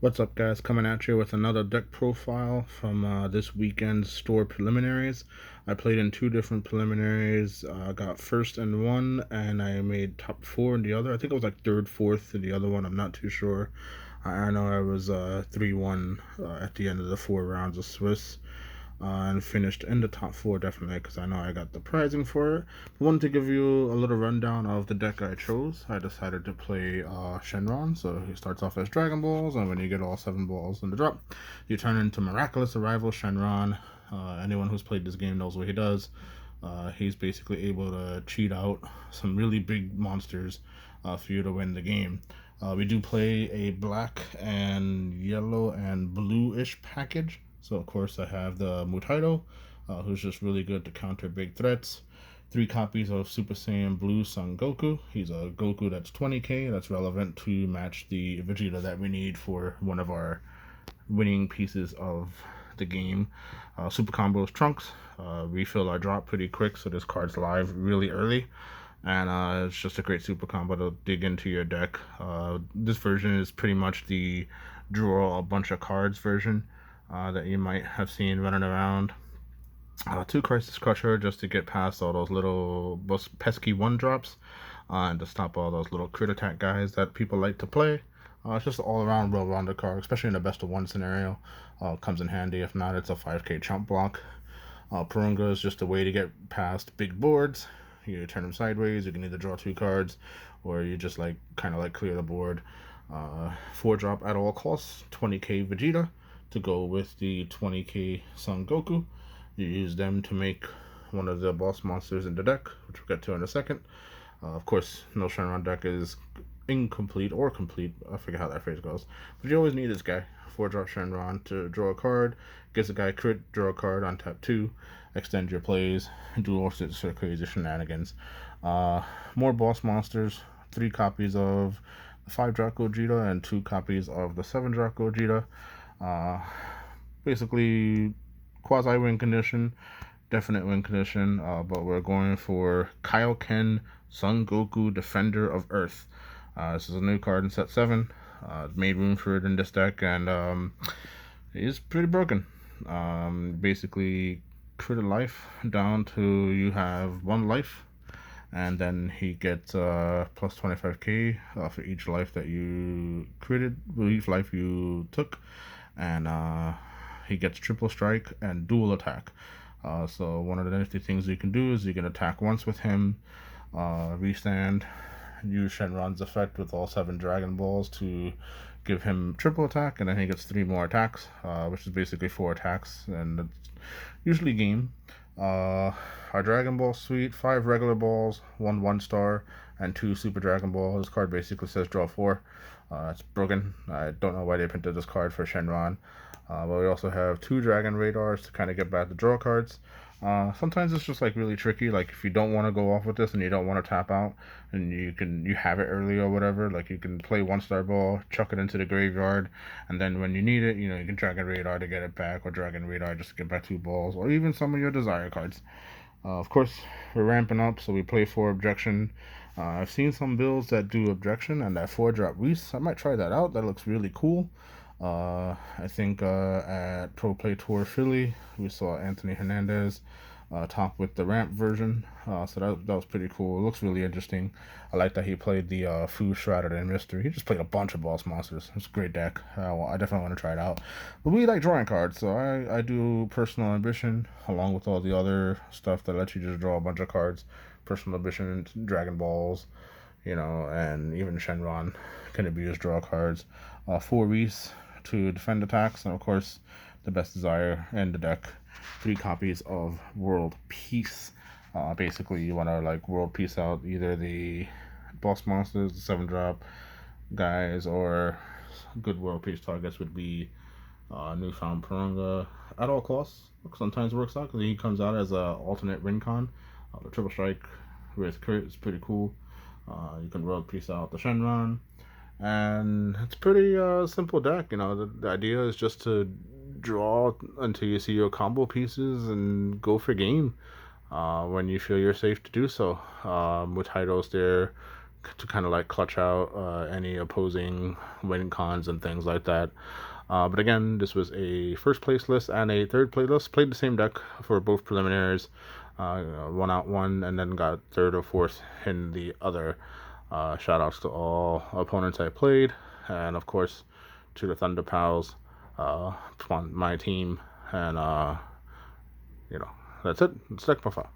What's up, guys? Coming at you with another deck profile from this weekend's Store Preliminaries. I played in two different preliminaries. Got first in one, and I made top four in the other. I think it was like third, fourth in the other one. I'm not too sure. I know I was 3-1 at the end of the 4 rounds of Swiss, and finished in the top four definitely because I know I got the prizing for it. I wanted to give you a little rundown of the deck I chose. I decided to play Shenron, so he starts off as Dragon Balls, and when you get all 7 balls in the drop, you turn into Miraculous Arrival Shenron. Anyone who's played this game knows what he does. He's basically able to cheat out some really big monsters for you to win the game. We do play a black and yellow and blue-ish package. So of course I have the Mutaito, who's just really good to counter big threats. 3 copies of Super Saiyan Blue Son Goku. He's a Goku that's 20k. That's relevant to match the Vegeta that we need for one of our winning pieces of the game. Super combos Trunks. Refill our drop pretty quick, so this card's live really early. And it's just a great super combo to dig into your deck. This version is pretty much the draw a bunch of cards version that you might have seen running around. 2 Crisis Crusher just to get past all those little pesky 1 drops and to stop all those little crit attack guys that people like to play. It's just all around well-rounded card, especially in the best of 1 scenario. Comes in handy. If not, it's a 5k chump block. Purunga is just a way to get past big boards. You turn them sideways. You can either draw 2 cards, or you just kind of clear the board. 4 drop at all costs. 20k Vegeta to go with the 20k Son Goku. You use them to make one of the boss monsters in the deck, which we'll get to in a second. Of course, no Shenron deck is incomplete or complete. I forget how that phrase goes. But you always need this guy. 4-drop Shenron to draw a card. Gives a guy crit, draw a card on tap 2. Extend your plays. Do all sorts of crazy shenanigans. More boss monsters. 3 copies of the 5-drop Gogeta and 2 copies of the 7-drop Gogeta. Basically, quasi win condition, definite win condition, but we're going for Kaio-Ken Son Goku Defender of Earth. This is a new card in set 7. Made room for it in this deck, and it's pretty broken. Basically, crit life down to you have 1 life, and then he gets plus 25k for each life that you critted, each life you took, and he gets triple strike and dual attack. So one of the nifty things you can do is you can attack once with him, restand, use Shenron's effect with all 7 Dragon Balls to give him triple attack, and then he gets 3 more attacks, which is basically 4 attacks, and it's usually game. Our Dragon Ball suite, 5 regular balls, 1 1-star, and 2 Super Dragon Ball. This card basically says draw 4. It's broken. I don't know why they printed this card for Shenron. But we also have 2 Dragon Radars to kind of get back the draw cards. Sometimes it's just really tricky. Like if you don't want to go off with this and you don't want to tap out, and you have it early or whatever. Like you can play 1-star ball, chuck it into the graveyard, and then when you need it, you can Dragon Radar to get it back, or Dragon Radar just to get back 2 balls, or even some of your desire cards. Of course, we're ramping up, so we play 4 objection. I've seen some builds that do objection and that 4-drop Reese. I might try that out. That looks really cool. I think at Pro Play Tour Philly, we saw Anthony Hernandez top with the ramp version. So that was pretty cool. It looks really interesting. I like that he played the Fu Shrouded in Mystery. He just played a bunch of boss monsters. It's a great deck. I definitely want to try it out. But we like drawing cards, so I do Personal Ambition along with all the other stuff that lets you just draw a bunch of cards. Personal Ambition, Dragon Balls, and even Shenron can abuse draw cards. 4 Reese to defend attacks, and of course, the best desire in the deck. 3 copies of World Peace. Basically, you want to World Peace out either the boss monsters, the 7-drop guys, or good World Peace targets would be Newfound Purunga at all costs. Sometimes works out because he comes out as a alternate Rincon. The triple strike with crit is pretty cool. You can World Peace out the Shenron. And it's pretty simple deck. The idea is just to draw until you see your combo pieces and go for game when you feel you're safe to do so. With Hydos there, to kind of like clutch out any opposing win cons and things like that. But again, this was a first place list and a third place list. Played the same deck for both preliminaries. Won out one and then got third or fourth in the other. Shout outs to all opponents I played, and of course to the ThunderPals, my team, and that's it. It's deck profile.